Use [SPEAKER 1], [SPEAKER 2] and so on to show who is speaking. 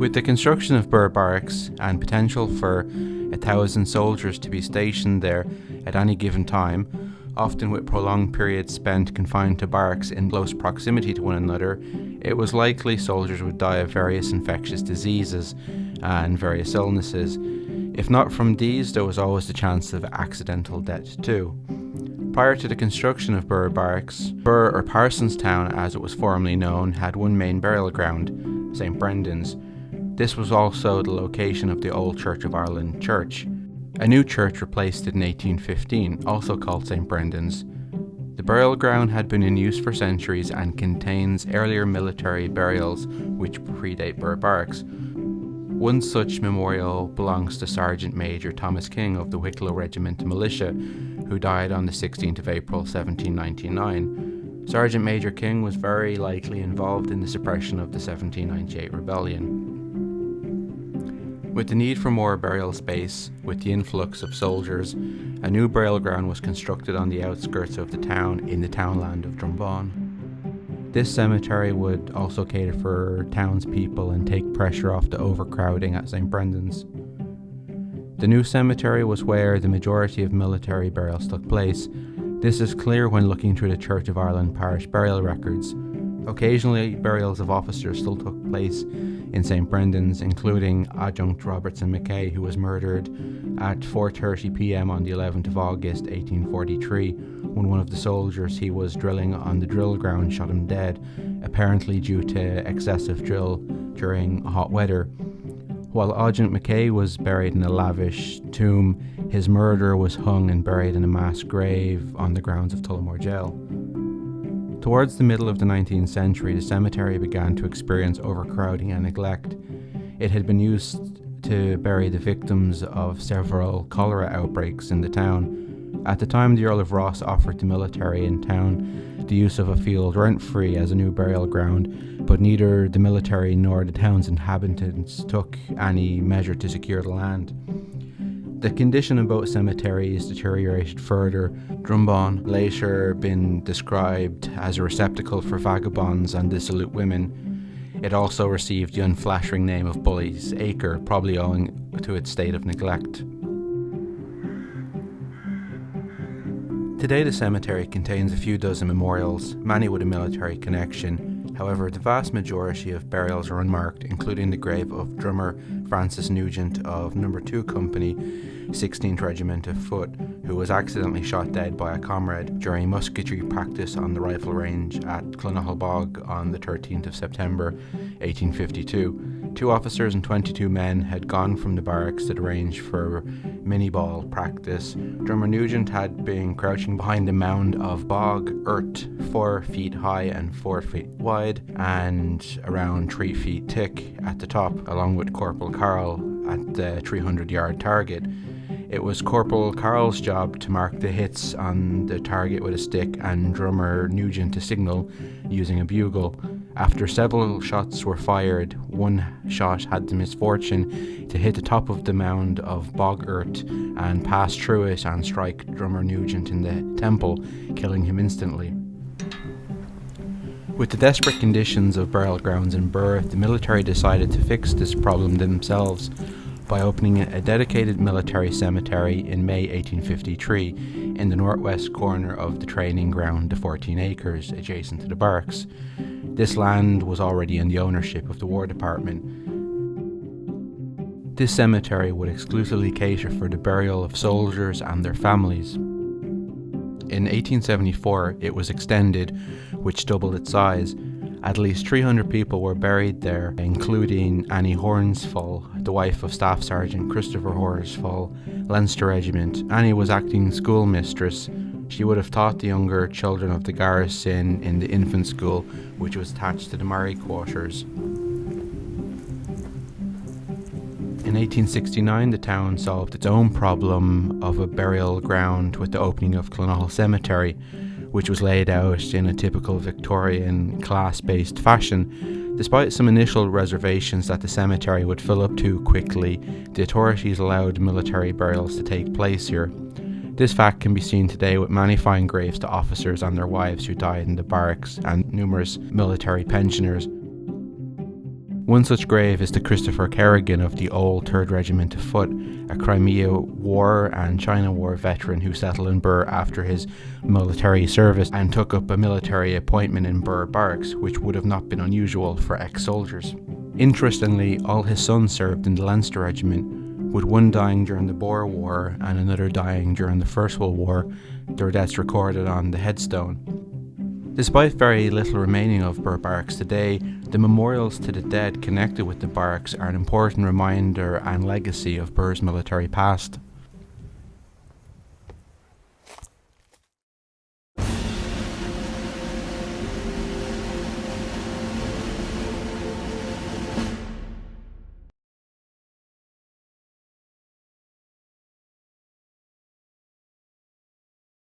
[SPEAKER 1] With the construction of Birr Barracks and potential for 1,000 soldiers to be stationed there at any given time, often with prolonged periods spent confined to barracks in close proximity to one another, it was likely soldiers would die of various infectious diseases and various illnesses. If not from these, there was always the chance of accidental death too. Prior to the construction of Birr Barracks, Birr, or Parsonstown as it was formerly known, had one main burial ground, St Brendan's. This was also the location of the old Church of Ireland church. A new church replaced it in 1815, also called St Brendan's. The burial ground had been in use for centuries and contains earlier military burials which predate Birr Barracks. One such memorial belongs to Sergeant Major Thomas King of the Wicklow Regiment Militia, who died on the 16th of April 1799. Sergeant Major King was very likely involved in the suppression of the 1798 rebellion. With the need for more burial space, with the influx of soldiers, a new burial ground was constructed on the outskirts of the town in the townland of Drumbawn. This cemetery would also cater for townspeople and take pressure off the overcrowding at St Brendan's. The new cemetery was where the majority of military burials took place. This is clear when looking through the Church of Ireland parish burial records. Occasionally, burials of officers still took place in St Brendan's, including Adjunct Robertson Mackay, who was murdered at 4:30 p.m. on the 11th of August 1843 when one of the soldiers he was drilling on the drill ground shot him dead, apparently due to excessive drill during hot weather. While Adjunct Mackay was buried in a lavish tomb, his murderer was hung and buried in a mass grave on the grounds of Tullamore Jail. Towards the middle of the 19th century, the cemetery began to experience overcrowding and neglect. It had been used to bury the victims of several cholera outbreaks in the town. At the time, the Earl of Ross offered the military in town the use of a field rent-free as a new burial ground, but neither the military nor the town's inhabitants took any measure to secure the land. The condition of both cemeteries deteriorated further. Drumbawn later been described as a receptacle for vagabonds and dissolute women. It also received the unflattering name of Bully's Acre, probably owing to its state of neglect. Today the cemetery contains a few dozen memorials, many with a military connection. However, the vast majority of burials are unmarked, including the grave of drummer Francis Nugent of No. 2 Company, 16th Regiment of Foot, who was accidentally shot dead by a comrade during musketry practice on the rifle range at Clonagh Bog on the 13th of September 1852. 2 officers and 22 men had gone from the barracks to the range for mini-ball practice. Drummer Nugent had been crouching behind a mound of bog earth 4 feet high and 4 feet wide and around 3 feet thick at the top, along with Corporal Carroll at the 300-yard target. It was Corporal Carroll's job to mark the hits on the target with a stick and drummer Nugent to signal using a bugle. After several shots were fired, one shot had the misfortune to hit the top of the mound of bog earth and pass through it and strike drummer Nugent in the temple, killing him instantly. With the desperate conditions of burial grounds in Birr, the military decided to fix this problem themselves by opening a dedicated military cemetery in May 1853 in the northwest corner of the training ground, the 14 acres adjacent to the barracks. This land was already in the ownership of the War Department. This cemetery would exclusively cater for the burial of soldiers and their families. In 1874, it was extended, which doubled its size. At least 300 people were buried there, including Annie Horsfall, the wife of Staff Sergeant Christopher Horsfall, Leinster Regiment. Annie was acting schoolmistress. She would have taught the younger children of the garrison in the infant school, which was attached to the Murray quarters. In 1869, the town solved its own problem of a burial ground with the opening of Clonagh Cemetery, which was laid out in a typical Victorian class-based fashion. Despite some initial reservations that the cemetery would fill up too quickly, the authorities allowed military burials to take place here. This fact can be seen today with many fine graves to officers and their wives who died in the barracks and numerous military pensioners. One such grave is to Christopher Kerrigan of the Old 3rd Regiment of Foot, a Crimea War and China War veteran who settled in Birr after his military service and took up a military appointment in Birr Barracks, which would have not been unusual for ex-soldiers. Interestingly, all his sons served in the Leinster Regiment, with one dying during the Boer War and another dying during the First World War, their deaths recorded on the headstone. Despite very little remaining of Birr Barracks today, the memorials to the dead connected with the barracks are an important reminder and legacy of Birr's military past.